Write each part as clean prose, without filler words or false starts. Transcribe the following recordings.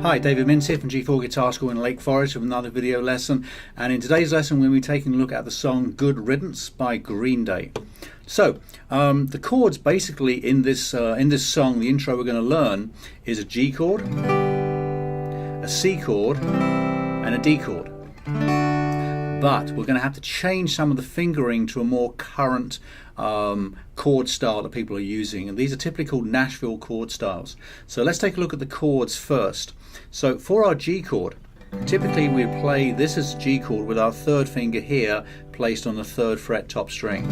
Hi, David Mintz here from G4 Guitar School in Lake Forest with another video lesson, and in today's lesson we'll be taking a look at the song Good Riddance by Green Day. So the chords basically in this song, the intro we're going to learn is a G chord, a C chord and a D chord. But we're going to have to change some of the fingering to a more current chord style that people are using, and these are typically called Nashville chord styles. So let's take a look at the chords first. So for our G chord, typically we play this as G chord with our third finger here placed on the 3rd fret top string.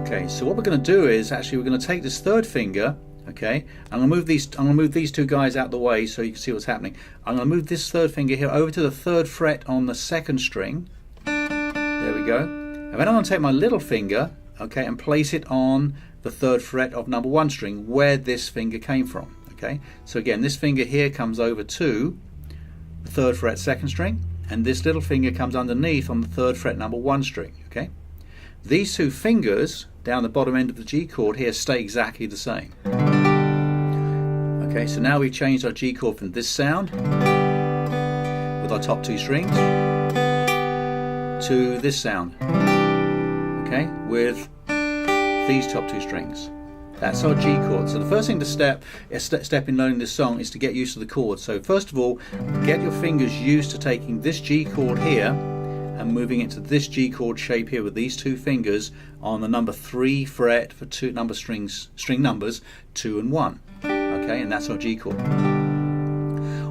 Okay, so what we're going to do is actually we're going to take this third finger. Okay, I'm going to move these two guys out the way so you can see what's happening. I'm going to move this third finger here over to the 3rd fret on the 2nd string. There we go. And then I'm going to take my little finger, okay, and place it on the 3rd fret of number 1 string where this finger came from. Okay, so again, this finger here comes over to the 3rd fret 2nd string, and this little finger comes underneath on the 3rd fret number 1 string. Okay, these two fingers down the bottom end of the G chord here stay exactly the same. Okay, so now we've changed our G chord from this sound with our top 2 strings to this sound, okay, with these top 2 strings. That's our G chord. So the first thing to step in learning this song is to get used to the chords. So first of all, get your fingers used to taking this G chord here and moving it to this G chord shape here with these 2 fingers on the number 3 fret for string numbers 2 and 1. Okay, and that's our G chord.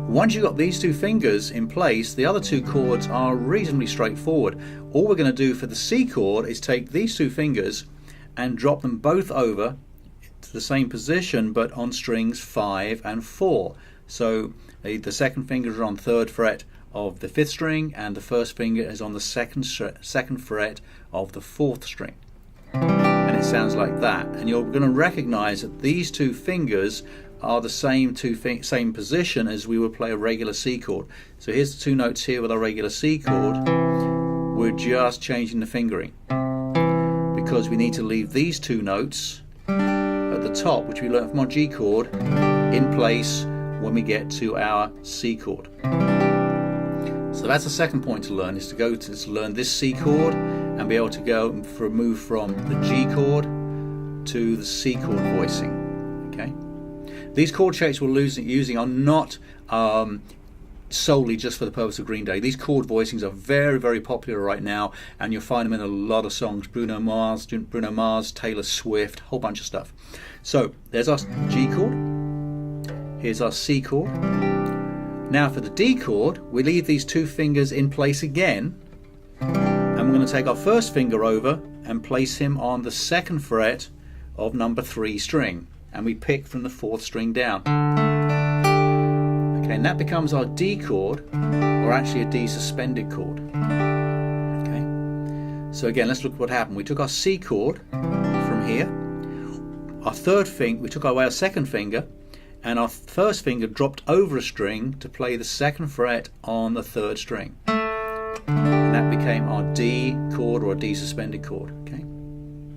Once you've got these 2 fingers in place, the other 2 chords are reasonably straightforward. All we're going to do for the C chord is take these 2 fingers and drop them both over to the same position but on strings 5 and 4. So the 2nd finger is on 3rd fret of the 5th string, and the 1st finger is on the 2nd fret of the 4th string. And it sounds like that. And you're going to recognize that these 2 fingers are the same position as we would play a regular C chord. So here's the 2 notes here with our regular C chord. We're just changing the fingering because we need to leave these 2 notes at the top, which we learned from our G chord, in place when we get to our C chord. So that's the second point to learn, is to learn this C chord and be able to move from the G chord to the C chord voicing. Okay. These chord shapes we're using are not solely just for the purpose of Green Day. These chord voicings are very, very popular right now, and you'll find them in a lot of songs. Bruno Mars, Taylor Swift, a whole bunch of stuff. So there's our G chord. Here's our C chord. Now for the D chord, we leave these 2 fingers in place again, and we're going to take our 1st finger over and place him on the 2nd fret of number 3 string, and we pick from the 4th string down. Okay, and that becomes our D chord, or actually a D suspended chord. Okay, so again, let's look at what happened. We took our C chord from here, our 3rd finger, we took our 2nd finger, and our 1st finger dropped over a string to play the 2nd fret on the 3rd string, and that became our D chord, or a D suspended chord. Okay,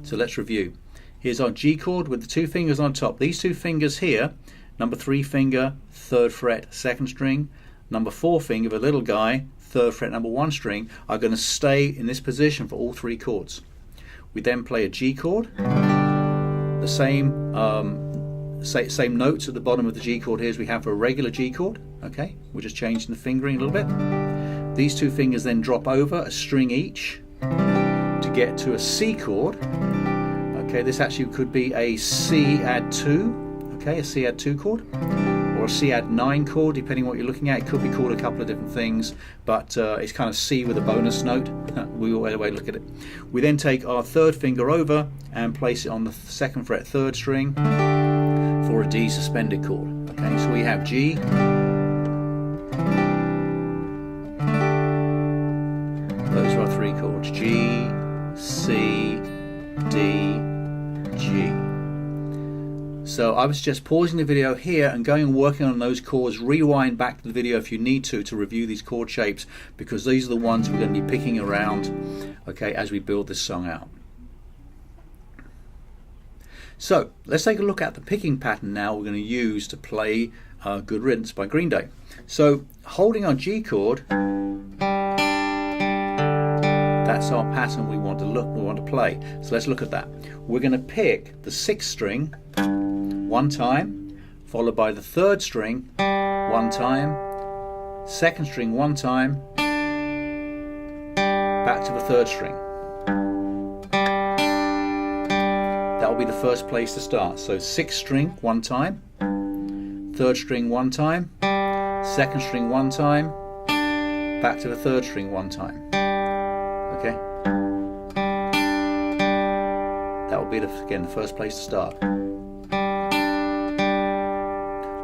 so let's review. Here's our G chord with the 2 fingers on top. These 2 fingers here, number 3 finger, 3rd fret 2nd string, number 4 finger, the little guy, 3rd fret number 1 string, are going to stay in this position for all 3 chords. We then play a G chord, the same notes at the bottom of the G chord here as we have for a regular G chord. Okay, we're just changing the fingering a little bit. These 2 fingers then drop over a string each to get to a C chord. Okay, this actually could be a C add 2, okay, a C add 2 chord, or a C add 9 chord, depending on what you're looking at. It could be called a couple of different things, but it's kind of C with a bonus note. We always look at it. We then take our 3rd finger over and place it on the 2nd fret 3rd string for a D suspended chord. Okay, so we have G, those are our 3 chords: G, C, D, G. So I was just pausing the video here and going and working on those chords. Rewind back to the video if you need to review these chord shapes, because these are the ones we're going to be picking around, okay, as we build this song out. So let's take a look at the picking pattern now we're going to use to play Good Riddance by Green Day. So holding our G chord, that's our pattern we want to play. So let's look at that. We're going to pick the 6th string one time, followed by the 3rd string one time, 2nd string one time, back to the 3rd string. That will be the first place to start. So 6th string one time, 3rd string one time, 2nd string one time, back to the 3rd string one time. Okay? That will be, again, the first place to start.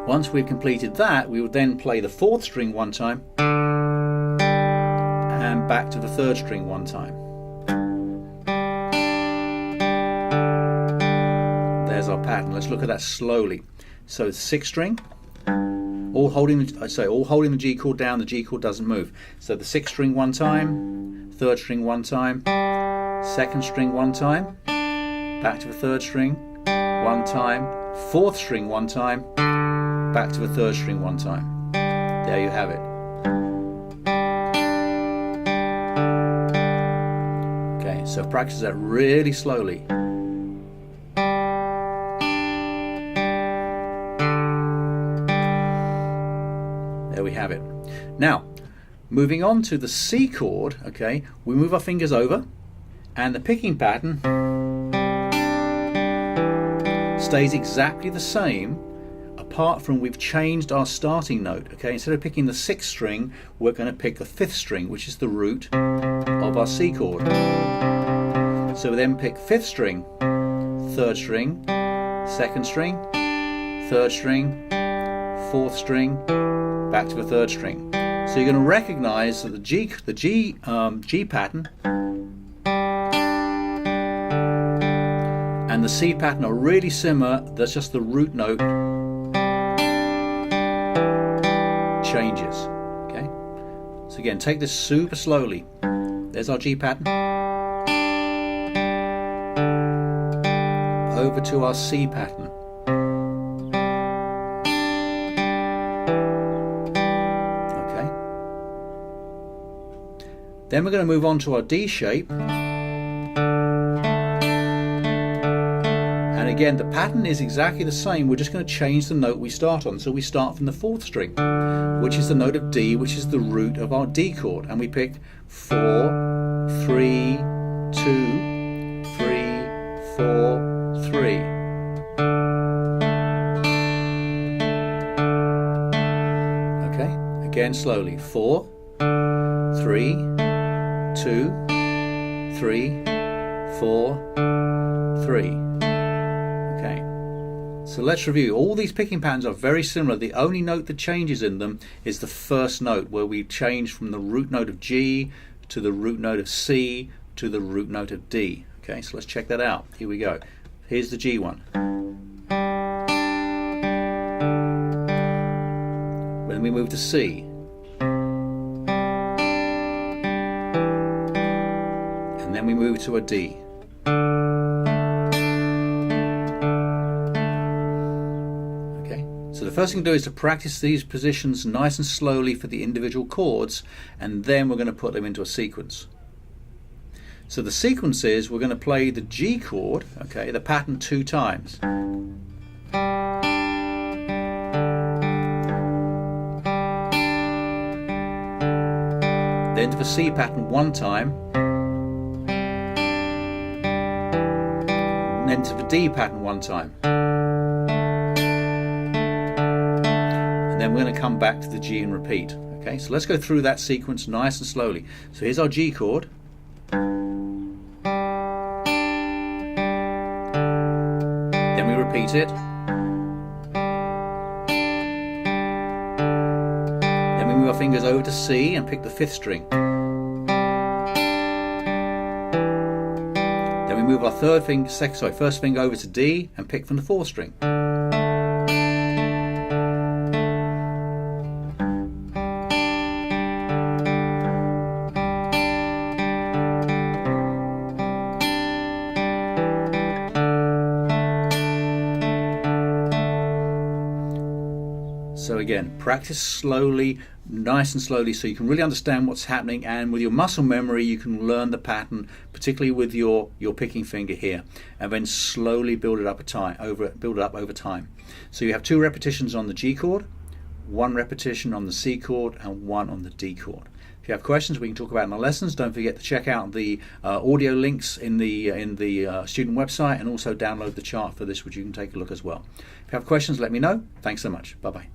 Once we've completed that, we will then play the 4th string one time and back to the 3rd string one time. There's our pattern. Let's look at that slowly. So 6th string, all holding the G chord down. The G chord doesn't move. So the 6th string one time, 3rd string one time, 2nd string one time, back to the 3rd string one time, 4th string one time, back to the 3rd string one time. There you have it. Okay, so practice that really slowly. There we have it. Now, moving on to the C chord, okay, we move our fingers over and the picking pattern stays exactly the same, apart from we've changed our starting note. Okay, instead of picking the 6th string, we're going to pick the 5th string, which is the root of our C chord. So we then pick 5th string, 3rd string, 2nd string, 3rd string, 4th string, back to the 3rd string. So you're going to recognize that the G pattern and the C pattern are really similar. That's just the root note changes. Okay, so again, take this super slowly. There's our G pattern, over to our C pattern, okay, then we're going to move on to our D shape. And again, the pattern is exactly the same. We're just going to change the note we start on. So we start from the 4th string, which is the note of D, which is the root of our D chord. And we pick 4, 3, 2, 3, 4, 3. Okay, again slowly. 4, 3, 2, 3, 4, 3. Okay, so let's review. All these picking patterns are very similar. The only note that changes in them is the first note, where we change from the root note of G to the root note of C to the root note of D. Okay, so let's check that out. Here we go. Here's the G one. Then we move to C. And then we move to a D. So the first thing to do is to practice these positions nice and slowly for the individual chords, and then we're going to put them into a sequence. So the sequence is we're going to play the G chord, okay, the pattern 2 times. Then to the C pattern 1 time. And then to the D pattern 1 time. And then we're going to come back to the G and repeat. Okay, so let's go through that sequence nice and slowly. So here's our G chord. Then we repeat it. Then we move our fingers over to C and pick the 5th string. Then we move our first finger over to D and pick from the 4th string. So again, practice slowly, nice and slowly, so you can really understand what's happening, and with your muscle memory you can learn the pattern, particularly with your picking finger here, and then slowly build it up over time. So you have 2 repetitions on the G chord, 1 repetition on the C chord, and 1 on the D chord. If you have questions we can talk about in the lessons. Don't forget to check out the audio links in the student website, and also download the chart for this, which you can take a look as well. If you have questions, let me know. Thanks so much. Bye bye.